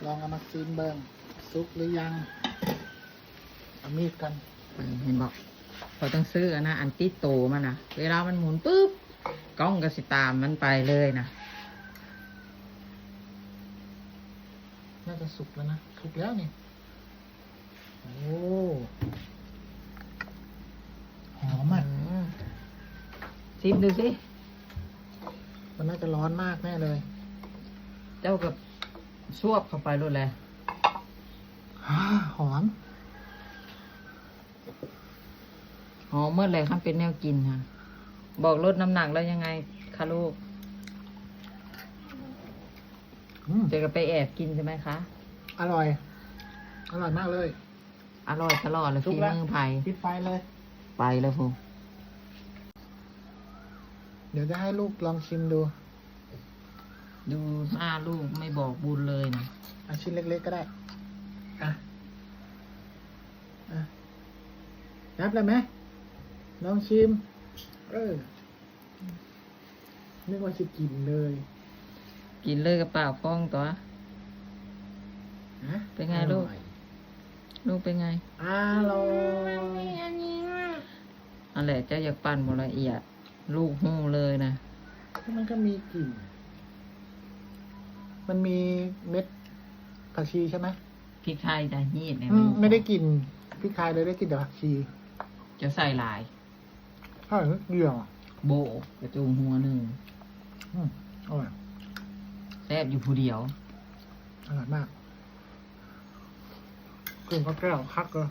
ลองเอามาซีนเบิ้งซุกหรือยังเอามีดกัน เห็นบอกเราต้องซื้อนะอันติโตมันนะเวลามันหมุนปุ๊บกล้องก็สิตามมันไปเลยนะ น่าจะสุกแล้วนะสุกแล้วนี่โอ้หอมอ่ะ ชิมดูสิ มันน่าจะร้อนมากแน่เลย เจ้ากับซวบเข้าไปรู้แหละ หอม หอมเมื่อไรครับเป็นแนวกินค่ะบอกลดน้ำหนักแล้วยังไงคะลูกจะไปแอบกินใช่ไหมคะ อร่อย อร่อยมากเลย อร่อยตลอดเลย สุ ฝี กแล้ว มือไผ่ ปิดไฟเลย ไปแล้วพู เดี๋ยวจะให้ลูกลองชิมดู ดูหน้าลูกไม่บอกบุญเลยนะ เอาชิ้นเล็กๆก็ได้ อ่ะนับเลยไหมลองชิม นึกว่าจะกินเลย กินเลยกับเปล่าฟองตัว ฮะ เป็นไงลูก ลูกเป็นไง อร่อย อันแหละเจ้าอยากปั่นหมดละเอียด ลูกหูเลยนะ มันก็มีกลิ่น มันมีเม็ดผักชีใช่ไหม พริกไทยจะฮีดเนี่ย ไม่ได้กลิ่นพริกไทยเลยได้กลิ่นแต่ผักชี จะใส่หลาย อร่อยเดียวอ่ะ โบกระจุงหัวหนึ่ง อร่อย แซ่บอยู่ผู้เดียว อร่อยมากกลิ่นข้าวแก้วคักเลย